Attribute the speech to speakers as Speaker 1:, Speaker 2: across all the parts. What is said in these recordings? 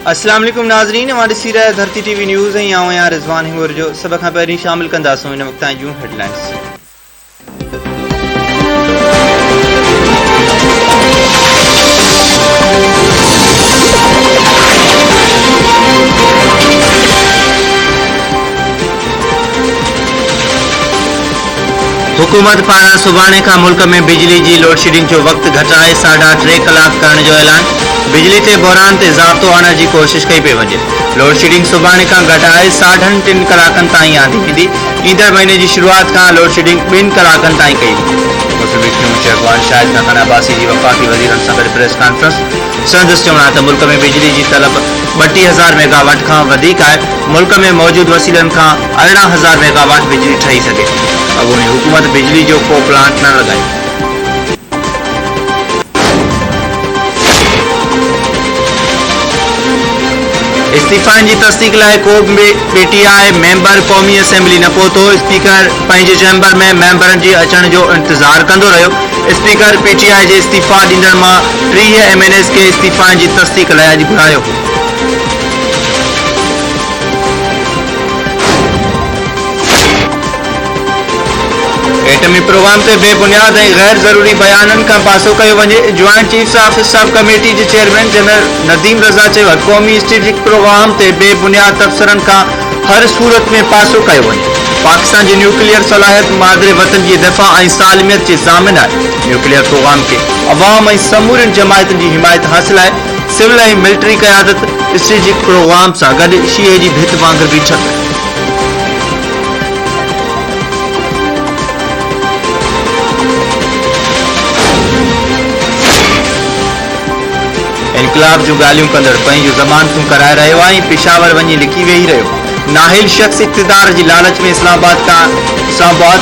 Speaker 1: अस्सलाम वालेकुम नाज़रीन, हमारी सीरा धरती टीवी न्यूज़ है। आऊँ यहाँ रिजवान हिंगोर जो सब खां पहिरीं शामिल कंदासूं इन वक़्त जूं हेडलाइंस। हुकूमत पारां सुभाणे खां मुल्क में बिजली जी लोड शेडिंग जो वक्त घटाए 3.5 कलाक करण जो ऐलान। बिजली ते बहरान ते ज़ाब्तो आणण जी कोशिश कई पे वञे। लोड शेडिंग सुभाणे खां घटाए 3.5 कलाकनि ताईं आंदी वेंदी। ईंदड़ महीने जी शुरूआत खां लोड शेडिंग 2 कलाकनि ताईं कई वेंदी। मुस्लिम लीग नून चेयरमैन शाहिद खान अब्बासी जी वफ़ाक़ी वज़ीरनि सां गॾु प्रेस कॉन्फ्रेंस। संदसि चवण आहे त मुल्क में बिजली जी तलब 32,000 मेगावाट खां वधीक आहे। मुल्क में मौजूद वसीलनि खां 18,000 मेगावाट बिजली ठही सघे थी। अॻूणी हुकूमत बिजली जो को प्लांट न लॻाई। इस्तीफ़ाइन जी तस्दीक लाइ को बि PTI मेंबर क़ौमी असेंबली न पहुतो। स्पीकर पंहिंजे चैम्बर में मेंबरनि जे अचण जो इंतज़ार कंदो रहियो। स्पीकर PTI जे इस्तीफ़ा ॾींदड़ मां 30 MNAs खे इस्तीफ़ाइन जी तस्दीक लाइ अॼु घुरायो। एटमी प्रोग्राम ते बेबुनियाद ऐं गैर ज़रूरी बयाननि खां पासो कयो वञे। ज्वाइंट चीफ्स ऑफ सब कमेटी जे चेयरमैन जनरल नदीम रज़ा चयो आहे क़ौमी स्ट्रेटेजिक प्रोग्राम ते बेबुनियाद तबसरनि खां हर सूरत में पासो कयो वञे। पाकिस्तान जी न्यूक्लियर सलाहियत मादरे वतन जी दिफ़ा ऐं सालमियत जे ज़ामिन आहे। न्यूक्लियर प्रोग्राम खे अवाम ऐं समूरियुनि जमायतुनि जी हिमायत हासिल आहे। सिविल ऐं मिलिट्री क़यादत स्ट्रेटेजिक प्रोग्राम सां गॾु शीहे जी भित वांगुरु बीठक आहे। इनकलाब जूं ॻाल्हियूं कंदड़ पंहिंजूं ज़मानतूं कराए रहियो आहे ऐं पेशावर वञी लिकी वेही रहियो। नाहिल शख़्स इक़्तिदार जी लालच में इस्लामाबाद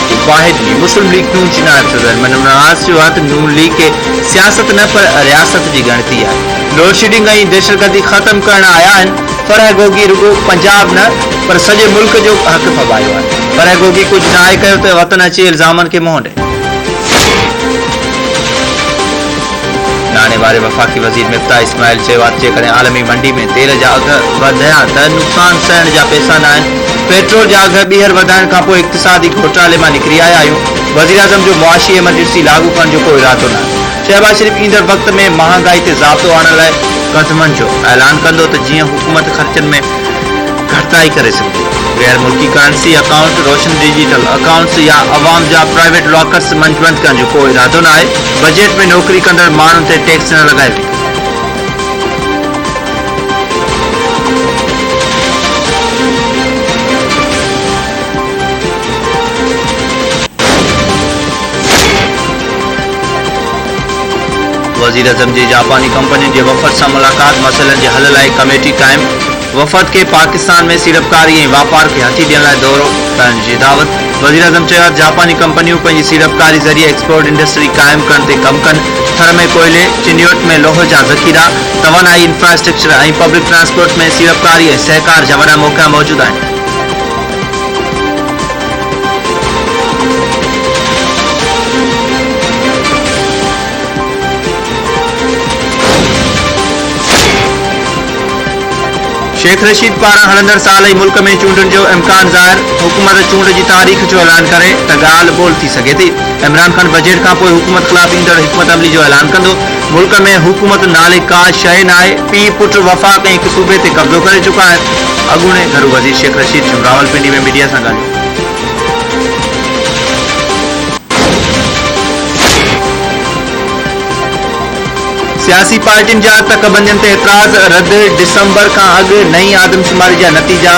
Speaker 1: खे वाहिद ॾिनी। मुस्लिम लीग नून जी नायब सदर मनमनाज चयो आहे त नून लीग खे सियासत न पर रियासत जी ॻणती आहे। लोड शेडिंग ऐं दहशतगर्दी ख़त्म करण आया आहिनि। फरह गोगी रुगो पंजाब न पर सॼे मुल्क जो हक़ फबायो आहे। फरह गोगी कुझु न आहे कयो त वतन अची इल्ज़ामनि खे मुंहुं ॾे। नाने वारे वफ़ाक़ी वज़ीर मिफ्ता इस्माइल चयो आहे जेकॾहिं आलमी मंडी में तेल जा अघ वधिया त नुक़सान सहण जा पैसा न आहिनि। पेट्रोल जा अघ ॿीहर वधाइण खां पोइ इक़्तिसादी घोटाले मां निकिरी आया आहियूं। वज़ीर आज़म जो मुआशी एमरजेंसी लागू करण जो को इरादो न आहे। शहबाज शरीफ़ ईंदड़ वक़्त में महांगाई ते ज़ाब्तो आणण लाइ क़दमनि जो ऐलान कंदो त जीअं हुकूमत ख़र्चनि में घटिताई करे सघे। गैर मुल्की करेंसी अकाउंट, रोशन डिजिटल अकाउंट्स या अवाम जा प्राइवेट लॉकर्स मंजबंद करण जो को इरादो न आहे। बजट में नौकरी कंदड़ माण्हुनि ते टैक्स न लॻाए वेंदो। वज़ीर आज़म जी जापानी कंपनियुनि जे वफ़द सां मुलाक़ात। मसइलनि जे हल लाइ कमेटी क़ाइम। वफ़द खे पाकिस्तान में सीड़पकारी ऐं वापार खे हथी ॾियण लाइ दौरो करण जी दावत। वज़ीर आज़म चयो जापानी कंपनियूं पंहिंजी सीड़पकारी ज़रिए एक्सपोर्ट इंडस्ट्री क़ाइमु करण ते कमु कनि। थर में कोयले, चिन्योट में लोह जा ज़ख़ीरा, तवानाई इंफ्रास्ट्रक्चर ऐं पब्लिक ट्रांसपोर्ट में सीड़पकारी ऐं सहकार जा वॾा मौक़ा मौजूदु आहिनि। शेख रशीद पारां हलंदड़ साल ई मुल्क में चूंडुनि जो इम्कान ज़ाहिर। हुकूमत चूंड जी तारीख़ जो ऐलान करे त ॻाल्हि ॿोल थी सघे थी। इमरान खान बजट खां पोइ हुकूमत ख़िलाफ़ ईंदड़ हिकमत अमली जो ऐलान कंदो। मुल्क में हुकूमत नाले का शइ न आहे। पीउ पुट वफ़ाक़ ऐं हिक सूबे ते कब्ज़ो करे चुका आहिनि। अॻूणे घरू वज़ीर शेख रशीद जूं रावलपिंडी में मीडिया सां ॻाल्हियूं। सियासी पार्टियुनि जा तकबंदियुनि ते एतिराज़ रद्द। डिसंबर खां अॻु नई आदमशुमारी जा नतीजा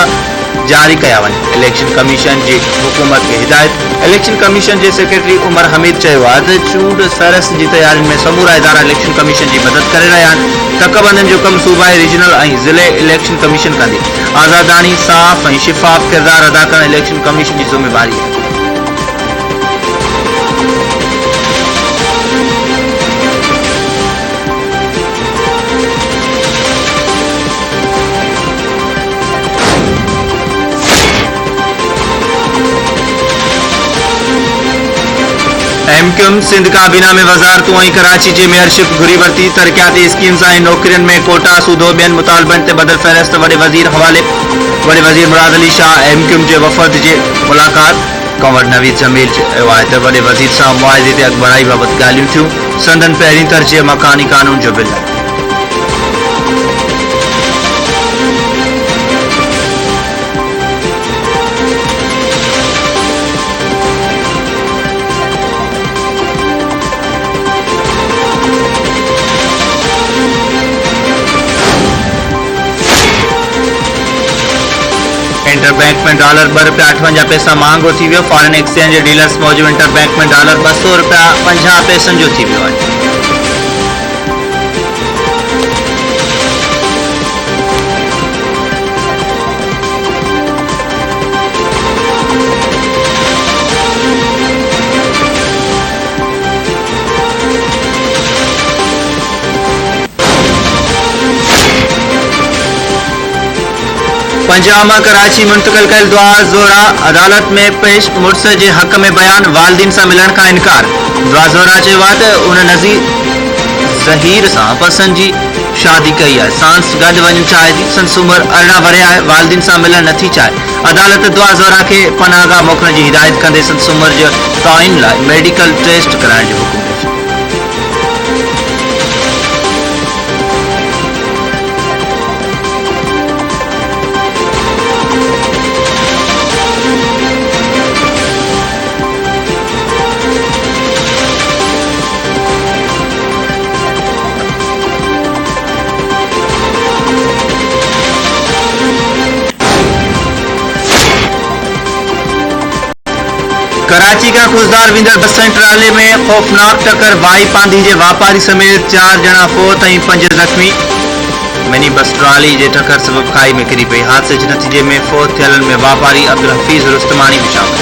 Speaker 1: जारी कया वञनि। इलेक्शन कमीशन जी हुकूमत खे हिदायत। इलेक्शन कमीशन जे सेक्रेटरी उमर हमीद चयो आहे त चूंड फ़हरिस्त जी तयारियुनि में समूरा इदारा इलेक्शन कमीशन जी मदद करे रहिया आहिनि। तकबंदियुनि जो कमु सूबाई, रीजनल ऐं ज़िले इलेक्शन कमीशन कंदी। आज़ादानी, साफ़ ऐं शिफ़ाफ़ किरदार अदा करण इलेक्शन कमीशन जी ज़िम्मेवारी आहे। एमक्यूएम सिंध काबीना में वज़ारतूं ऐं कराची जे मेयरशिप घुरी वरिती। तरक़ियाती स्कीम्स ऐं नौकरियुनि में कोटा सूदो ॿियनि मुतालबनि ते बदल फ़हरिस्त वॾे वज़ीर हवाले। वॾे वज़ीर मुराद अली शाह एमक्यूएम जे वफ़द जे मुलाक़ात। कंवर नवीद जमील चयो आहे त वॾे वज़ीर सां मुआविज़े ते अॻुबढ़ाई बाबति ॻाल्हियूं थियूं। संदन पहिरीं तरजीह मकानी कानून जो बिल आहे। इंटर बैंक में डॉलर $2.58 महांगो थी वियो। फॉरेन एक्सचेंज डीलर्स मौजूदु इंटर बैंक में डॉलर $200.50 जो थी वियो आहे। पंजामा कराची मुंतकिल कयल दुआ ज़ोहरा अदालत में पेश। मुड़स जे हक़ में बयान, वालिदिन सां मिलण खां इनकार। दुआ ज़ोहरा चयो आहे त उन नज़ीर ज़हीर सां पसंद जी शादी कई आहे। सांस गॾु वञणु चाहे थी। संदसि उमिरि 18 वरे आहे। वालिदिन सां मिलणु नथी चाहे। अदालत दुआ ज़ोहरा खे पनाहगाह मोकिलण जी हिदायत कंदे संदसि उमिरि जे तइन लाइ मेडिकल टेस्ट कराइण जो हुकुम ॾिनो। कराची का खुशदार विंदड़ बस ऐं ट्राले में खौफनाक टक्कर। वाई पांधी जे वापारी समेत 4 ॼणा फोत ऐं 5 ज़ख़्मी। मिनी बस ट्राली जे टक्कर सबब खाई में किरी पई। हादसे जे नतीजे में फोत थियलनि में वापारी अब्दुल हफीज़ रुस्तमानी बि शामिल।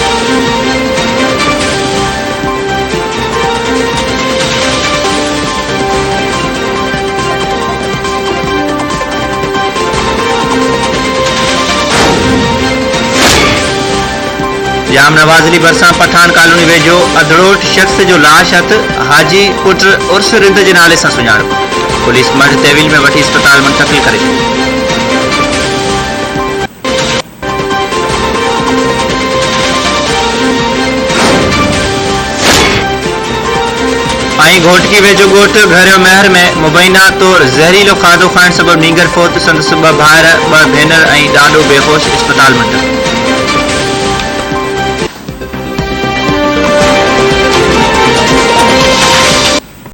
Speaker 1: जाम नवाज़ अली भरिसां पठान कॉलोनी वेझो अधड़ोट शख़्स जो लाश हथ। हाजी पुट उर्स रिंद जे नाले सां सुञाणप। पुलिस मर्द तहवील में वठी अस्पताल मुंतक़िल करे छॾी। घोटकी वेझो ॻोठ घर महर में मुबैना तौर ज़हरीलो खाधो खाइण सबब नींगर फोत। संदसि 2 भाउर 2 भेनर ऐं ॾाॾो बेहोश अस्पताल मुंतक़िल।